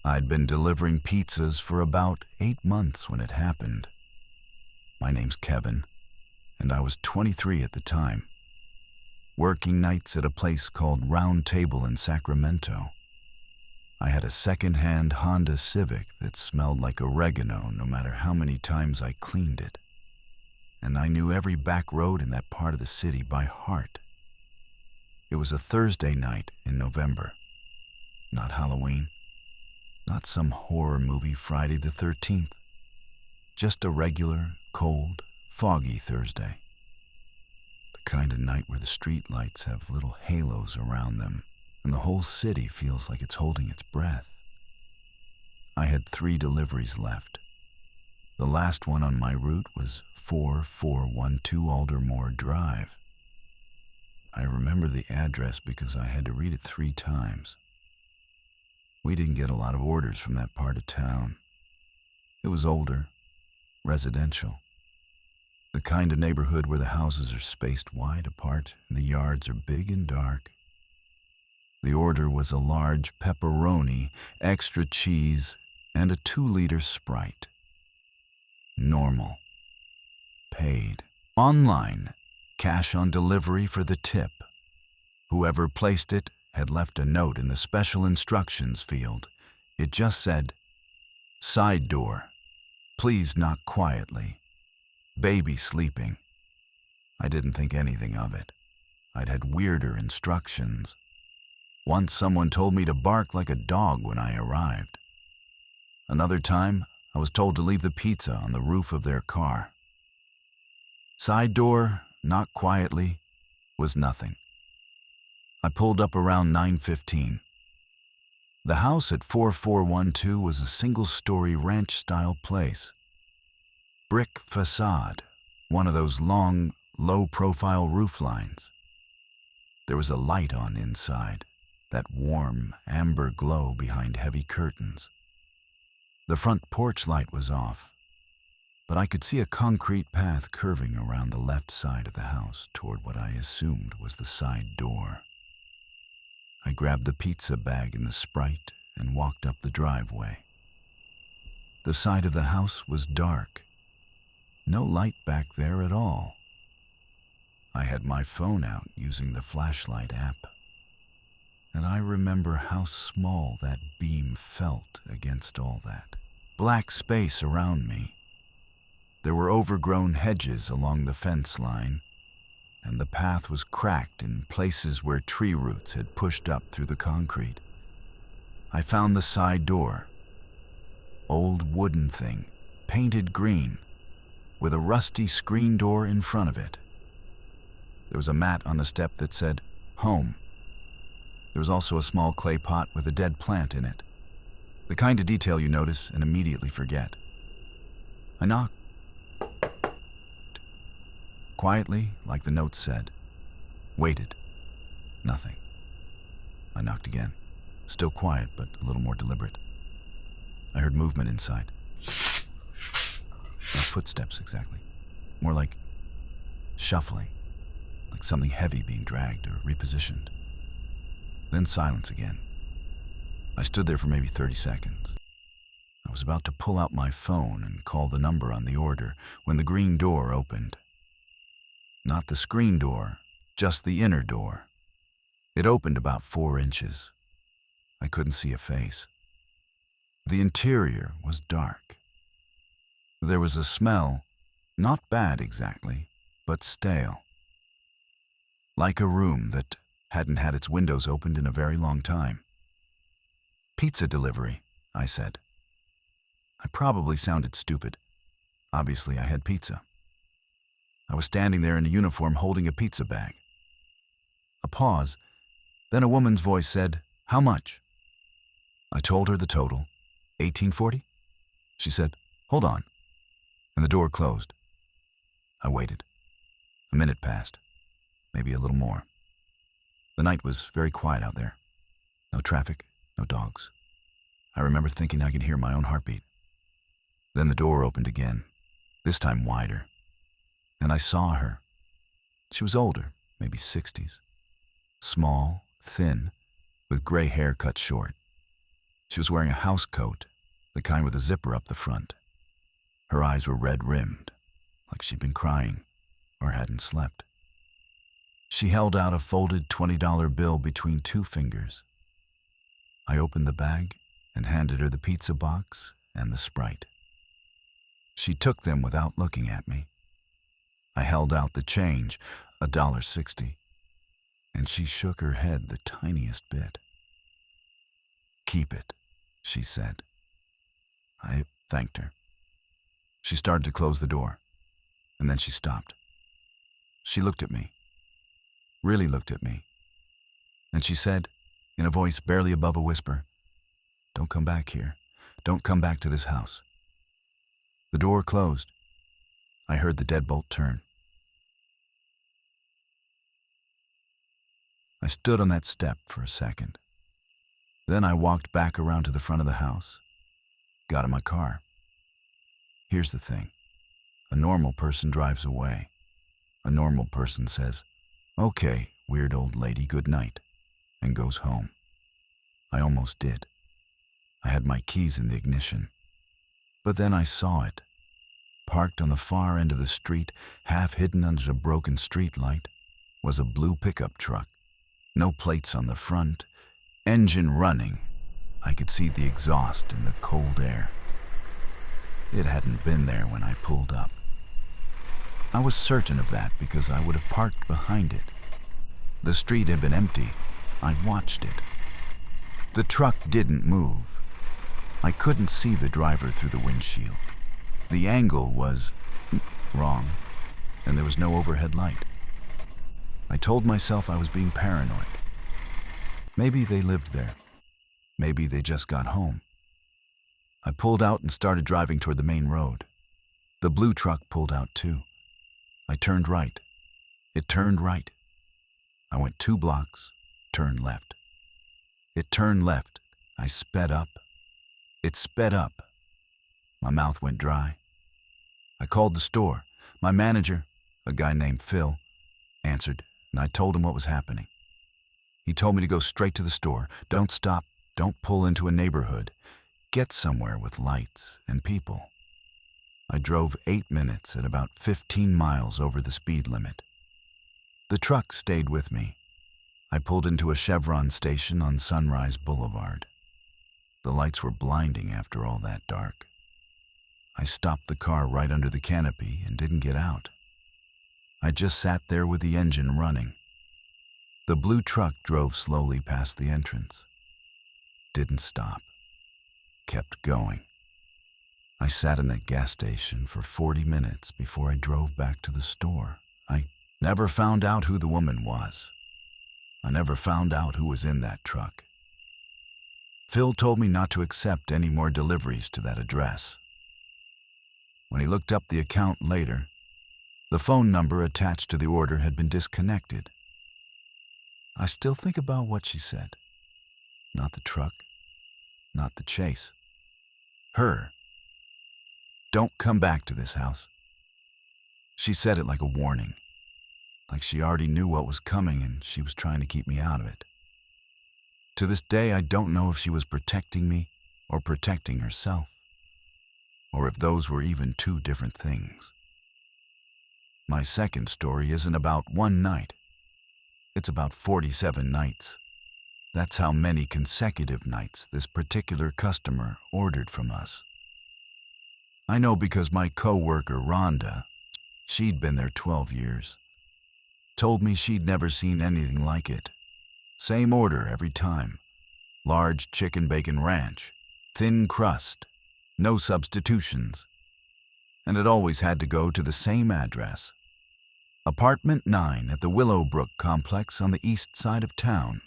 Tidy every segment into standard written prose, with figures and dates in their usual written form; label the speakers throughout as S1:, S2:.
S1: I'd been delivering pizzas for about 8 months when it happened. My name's Kevin, and I was 23 at the time, working nights at a place called Round Table in Sacramento. I had a second-hand Honda Civic that smelled like oregano no matter how many times I cleaned it, and I knew every back road in that part of the city by heart. It was a Thursday night in November, not Halloween, not some horror movie Friday the 13th, just a regular, cold, foggy Thursday. The kind of night where the street lights have little halos around them and the whole city feels like it's holding its breath. I had 3 deliveries left. The last one on my route was 4412 Aldermore Drive. I remember the address because I had to read it 3 times. We didn't get a lot of orders from that part of town. It was older, residential. The kind of neighborhood where the houses are spaced wide apart and the yards are big and dark. The order was a large pepperoni, extra cheese, and a 2-liter Sprite. Normal. Paid. Online. Cash on delivery for the tip. Whoever placed it had left a note in the special instructions field. It just said, "Side door. Please knock quietly. Baby sleeping." I didn't think anything of it. I'd had weirder instructions. Once someone told me to bark like a dog when I arrived. Another time, I was told to leave the pizza on the roof of their car. Side door, knock quietly, was nothing. I pulled up around 9:15. The house at 4412 was a single-story ranch-style place. Brick facade, one of those long, low-profile roof lines. There was a light on inside, that warm, amber glow behind heavy curtains. The front porch light was off, but I could see a concrete path curving around the left side of the house toward what I assumed was the side door. I grabbed the pizza bag and the Sprite and walked up the driveway. The side of the house was dark. No light back there at all. I had my phone out using the flashlight app, and I remember how small that beam felt against all that black space around me. There were overgrown hedges along the fence line, and the path was cracked in places where tree roots had pushed up through the concrete. I found the side door. Old wooden thing, painted green, with a rusty screen door in front of it. There was a mat on the step that said, "Home." There was also a small clay pot with a dead plant in it. The kind of detail you notice and immediately forget. I knocked. Quietly, like the note said. Waited. Nothing. I knocked again. Still quiet, but a little more deliberate. I heard movement inside. Not footsteps exactly. More like shuffling, like something heavy being dragged or repositioned. Then silence again. I stood there for maybe 30 seconds. I was about to pull out my phone and call the number on the order when the green door opened. Not the screen door, just the inner door. It opened about 4 inches. I couldn't see a face. The interior was dark. There was a smell, not bad exactly, but stale. Like a room that hadn't had its windows opened in a very long time. "Pizza delivery," I said. I probably sounded stupid. Obviously, I had pizza. I was standing there in a uniform holding a pizza bag. A pause, then a woman's voice said, "How much?" I told her the total, $18.40. She said, "Hold on," and the door closed. I waited. A minute passed, maybe a little more. The night was very quiet out there. No traffic, no dogs. I remember thinking I could hear my own heartbeat. Then the door opened again, this time wider, and I saw her. She was older, maybe 60s. Small, thin, with gray hair cut short. She was wearing a house coat, the kind with a zipper up the front. Her eyes were red-rimmed, like she'd been crying or hadn't slept. She held out a folded $20 bill between two fingers. I opened the bag and handed her the pizza box and the Sprite. She took them without looking at me. I held out the change, $1.60, and she shook her head the tiniest bit. "Keep it," she said. I thanked her. She started to close the door, and then she stopped. She looked at me, really looked at me, and she said, in a voice barely above a whisper, "Don't come back here. Don't come back to this house." The door closed. I heard the deadbolt turn. I stood on that step for a second. Then I walked back around to the front of the house, got in my car. Here's the thing. A normal person drives away. A normal person says, "Okay, weird old lady, good night," and goes home. I almost did. I had my keys in the ignition. But then I saw it. Parked on the far end of the street, half hidden under a broken street light, was a blue pickup truck. No plates on the front, engine running. I could see the exhaust in the cold air. It hadn't been there when I pulled up. I was certain of that because I would have parked behind it. The street had been empty. I'd watched it. The truck didn't move. I couldn't see the driver through the windshield. The angle was wrong, and there was no overhead light. I told myself I was being paranoid. Maybe they lived there. Maybe they just got home. I pulled out and started driving toward the main road. The blue truck pulled out too. I turned right. It turned right. I went 2 blocks, turned left. It turned left. I sped up. It sped up. My mouth went dry. I called the store. My manager, a guy named Phil, answered, and I told him what was happening. He told me to go straight to the store. Don't stop. Don't pull into a neighborhood. Get somewhere with lights and people. I drove 8 minutes at about 15 miles over the speed limit. The truck stayed with me. I pulled into a Chevron station on Sunrise Boulevard. The lights were blinding after all that dark. I stopped the car right under the canopy and didn't get out. I just sat there with the engine running. The blue truck drove slowly past the entrance. Didn't stop. Kept going. I sat in that gas station for 40 minutes before I drove back to the store. I never found out who the woman was. I never found out who was in that truck. Phil told me not to accept any more deliveries to that address. When he looked up the account later, the phone number attached to the order had been disconnected. I still think about what she said. Not the truck, not the chase. Her. Don't come back to this house. She said it like a warning, like she already knew what was coming and she was trying to keep me out of it. To this day, I don't know if she was protecting me or protecting herself, or if those were even 2 different things. My second story isn't about one night. It's about 47 nights. That's how many consecutive nights this particular customer ordered from us. I know because my co-worker, Rhonda, she'd been there 12 years, told me she'd never seen anything like it. Same order every time. Large chicken bacon ranch, thin crust, no substitutions. And it always had to go to the same address. Apartment 9 at the Willowbrook complex on the east side of town.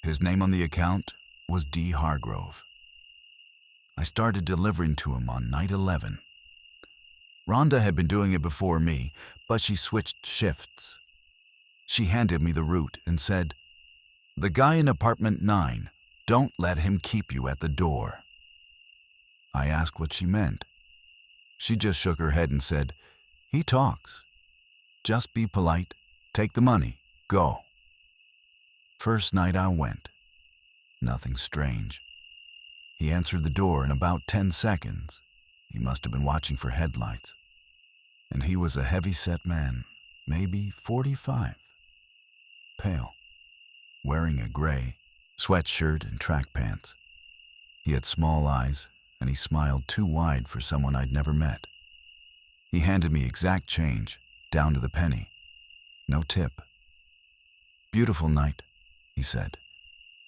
S1: His name on the account was D. Hargrove. I started delivering to him on night 11. Rhonda had been doing it before me, but she switched shifts. She handed me the route and said, "The guy in apartment 9, don't let him keep you at the door." I asked what she meant. She just shook her head and said, "He talks. Just be polite, take the money, go." First night I went. Nothing strange. He answered the door in about 10 seconds. He must have been watching for headlights. And he was a heavy-set man, maybe 45, pale, wearing a gray sweatshirt and track pants. He had small eyes, and he smiled too wide for someone I'd never met. He handed me exact change, down to the penny. No tip. "Beautiful night," he said,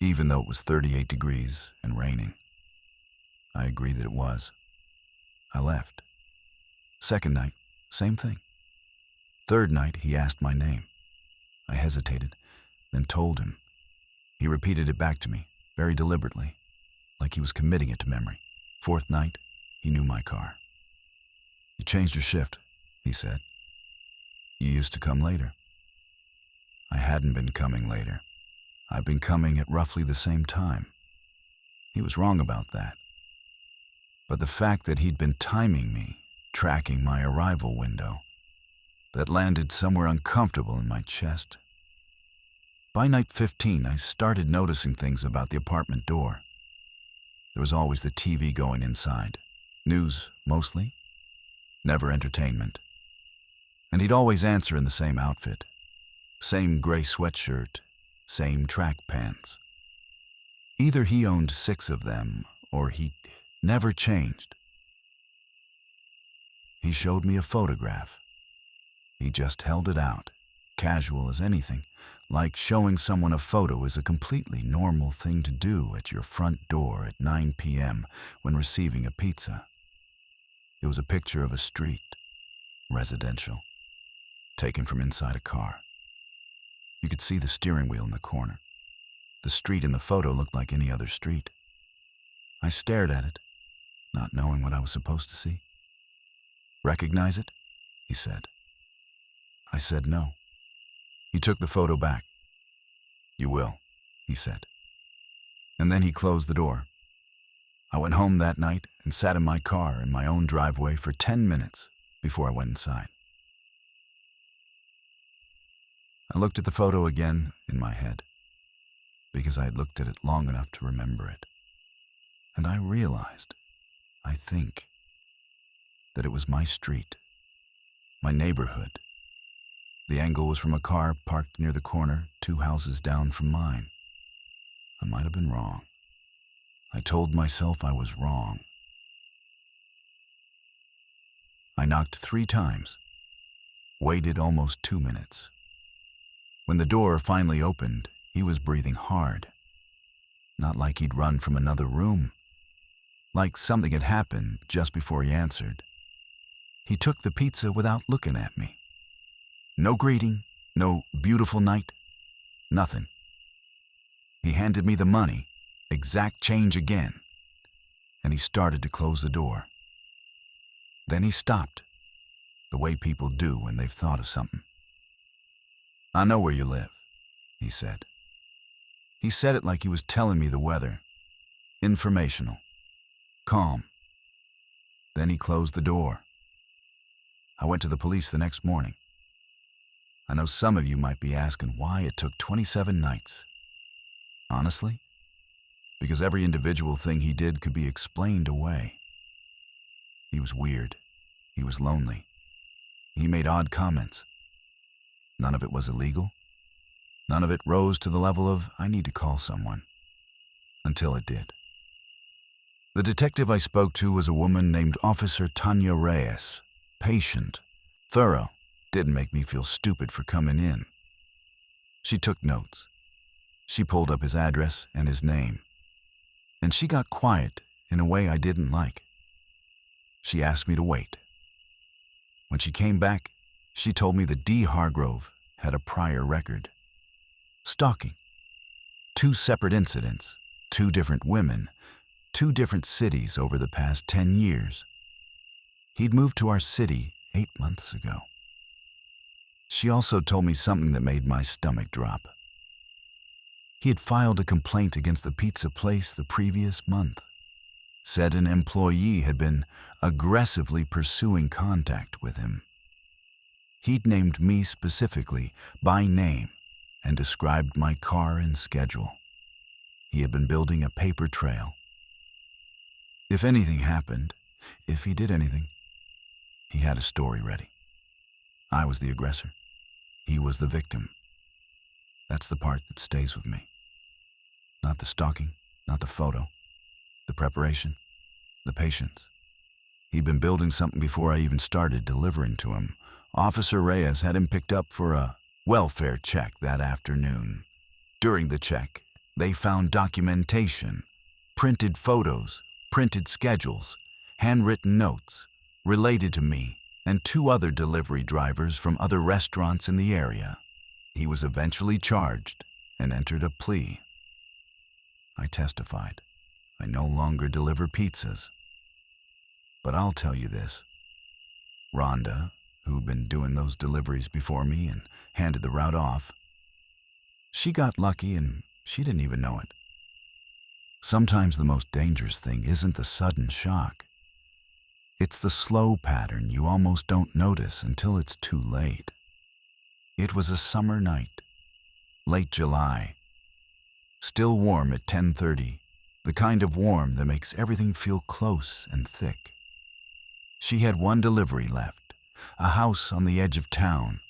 S1: even though it was 38 degrees and raining. I agreed that it was. I left. Second night, same thing. Third night, he asked my name. I hesitated, then told him. He repeated it back to me, very deliberately, like he was committing it to memory. Fourth night, he knew my car. "You changed your shift," he said. "You used to come later." I hadn't been coming later. I'd been coming at roughly the same time. He was wrong about that. But the fact that he'd been timing me, tracking my arrival window, that landed somewhere uncomfortable in my chest. By night 15, I started noticing things about the apartment door. There was always the TV going inside. News, mostly. Never entertainment. And he'd always answer in the same outfit. Same gray sweatshirt, same track pants. Either he owned 6 of them, or he never changed. He showed me a photograph. He just held it out, casual as anything, like showing someone a photo is a completely normal thing to do at your front door at 9 p.m. when receiving a pizza. It was a picture of a street, residential, taken from inside a car. You could see the steering wheel in the corner. The street in the photo looked like any other street. I stared at it, not knowing what I was supposed to see. "Recognize it?" he said. I said no. He took the photo back. "You will," he said. And then he closed the door. I went home that night and sat in my car in my own driveway for 10 minutes before I went inside. I looked at the photo again in my head, because I had looked at it long enough to remember it. And I realized, I think, that it was my street, my neighborhood. The angle was from a car parked near the corner, 2 houses down from mine. I might have been wrong. I told myself I was wrong. I knocked 3 times, waited almost 2 minutes. When the door finally opened, he was breathing hard. Not like he'd run from another room. Like something had happened just before he answered. He took the pizza without looking at me. No greeting, no beautiful night, nothing. He handed me the money, exact change again, and he started to close the door. Then he stopped, the way people do when they've thought of something. "I know where you live," he said. He said it like he was telling me the weather. Informational. Calm. Then he closed the door. I went to the police the next morning. I know some of you might be asking why it took 27 nights. Honestly, because every individual thing he did could be explained away. He was weird. He was lonely. He made odd comments. None of it was illegal. None of it rose to the level of, I need to call someone. Until it did. The detective I spoke to was a woman named Officer Tanya Reyes. Patient, thorough, didn't make me feel stupid for coming in. She took notes. She pulled up his address and his name. And she got quiet in a way I didn't like. She asked me to wait. When she came back, she told me that D. Hargrove had a prior record. Stalking. 2 separate incidents, 2 different women, 2 different cities over the past 10 years. He'd moved to our city 8 months ago. She also told me something that made my stomach drop. He had filed a complaint against the pizza place the previous month. Said an employee had been aggressively pursuing contact with him. He'd named me specifically by name and described my car and schedule. He had been building a paper trail. If anything happened, if he did anything, he had a story ready. I was the aggressor. He was the victim. That's the part that stays with me. Not the stalking, not the photo, the preparation, the patience. He'd been building something before I even started delivering to him. Officer Reyes had him picked up for a welfare check that afternoon. During the check, they found documentation, printed photos, printed schedules, handwritten notes related to me and 2 other delivery drivers from other restaurants in the area. He was eventually charged and entered a plea. I testified. I no longer deliver pizzas. But I'll tell you this. Rhonda, who'd been doing those deliveries before me and handed the route off, she got lucky and she didn't even know it. Sometimes the most dangerous thing isn't the sudden shock. It's the slow pattern you almost don't notice until it's too late. It was a summer night, late July, still warm at 10:30, the kind of warm that makes everything feel close and thick. She had 1 delivery left, a house on the edge of town,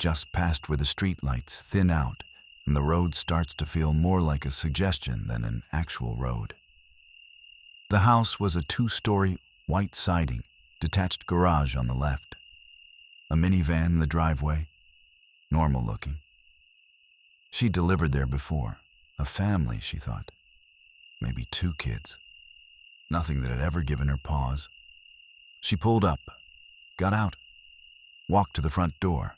S1: just past where the streetlights thin out and the road starts to feel more like a suggestion than an actual road. The house was a 2-story white siding, detached garage on the left, a minivan in the driveway, normal looking. She delivered there before, a family, she thought, maybe 2 kids. Nothing that had ever given her pause. She pulled up, got out, walked to the front door.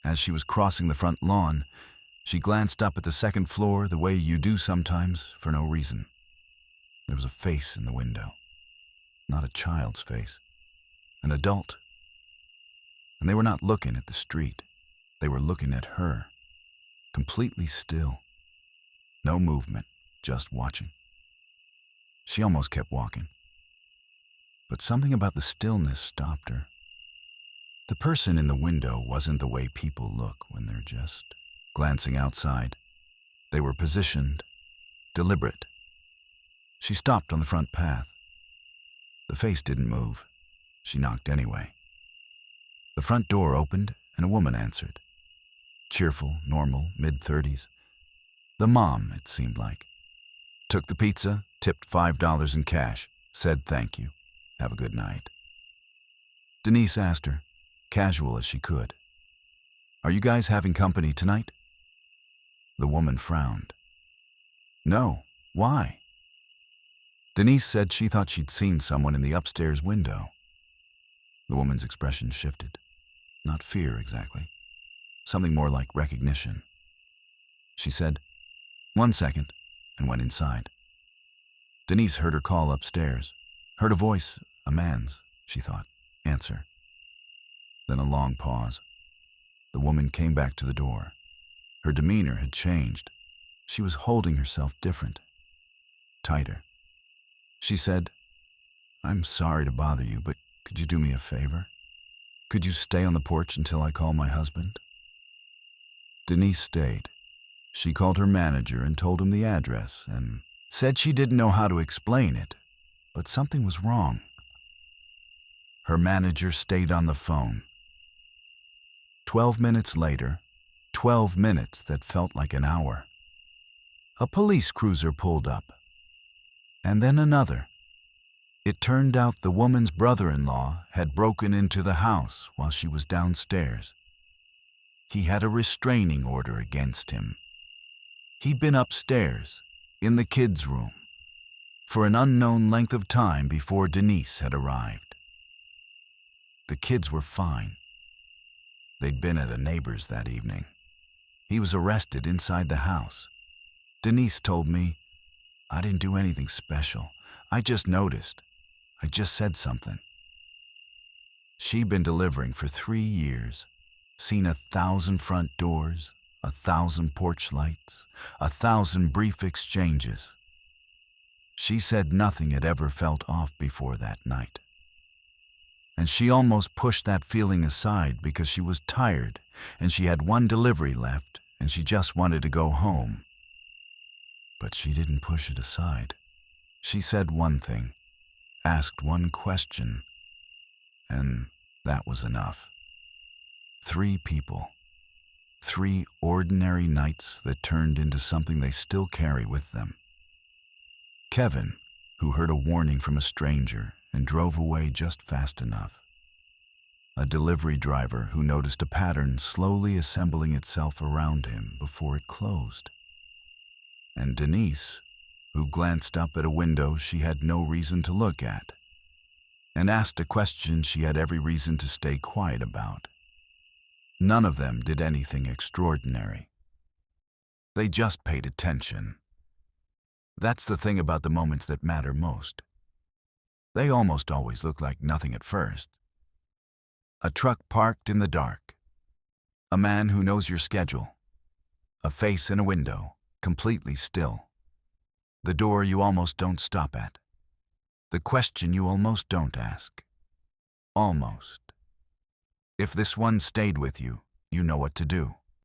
S1: As she was crossing the front lawn, she glanced up at the 2nd floor the way you do sometimes for no reason. There was a face in the window. Not a child's face. An adult. And they were not looking at the street. They were looking at her. Completely still. No movement, just watching. She almost kept walking. But something about the stillness stopped her. The person in the window wasn't the way people look when they're just glancing outside. They were positioned, deliberate. She stopped on the front path. The face didn't move. She knocked anyway. The front door opened and a woman answered. Cheerful, normal, mid-30s. The mom, it seemed like. Took the pizza, tipped $5 in cash, said thank you. Have a good night. Denise asked her, casual as she could, "Are you guys having company tonight?" The woman frowned. "No, why?" Denise said she thought she'd seen someone in the upstairs window. The woman's expression shifted. Not fear exactly. Something more like recognition. She said, "1 second," and went inside. Denise heard her call upstairs. Heard a voice, a man's, she thought, answer. Then a long pause. The woman came back to the door. Her demeanor had changed. She was holding herself different, tighter. She said, "I'm sorry to bother you, but could you do me a favor? Could you stay on the porch until I call my husband?" Denise stayed. She called her manager and told him the address and said she didn't know how to explain it, but something was wrong. Her manager stayed on the phone. 12 minutes later, 12 minutes that felt like an hour, a police cruiser pulled up. And then another. It turned out the woman's brother-in-law had broken into the house while she was downstairs. He had a restraining order against him. He'd been upstairs, in the kids' room, for an unknown length of time before Denise had arrived. The kids were fine. They'd been at a neighbor's that evening. He was arrested inside the house. Denise told me, "I didn't do anything special. I just noticed. I just said something." She'd been delivering for 3 years, seen 1,000 front doors, 1,000 porch lights, 1,000 brief exchanges. She said nothing had ever felt off before that night. And she almost pushed that feeling aside because she was tired and she had 1 delivery left and she just wanted to go home. But she didn't push it aside. She said one thing, asked one question, and that was enough. 3 people. 3 ordinary nights that turned into something they still carry with them. Kevin, who heard a warning from a stranger and drove away just fast enough. A delivery driver who noticed a pattern slowly assembling itself around him before it closed. And Denise, who glanced up at a window she had no reason to look at and asked a question she had every reason to stay quiet about. None of them did anything extraordinary. They just paid attention. That's the thing about the moments that matter most. They almost always look like nothing at first. A truck parked in the dark. A man who knows your schedule. A face in a window, completely still. The door you almost don't stop at. The question you almost don't ask. Almost. If this one stayed with you, you know what to do.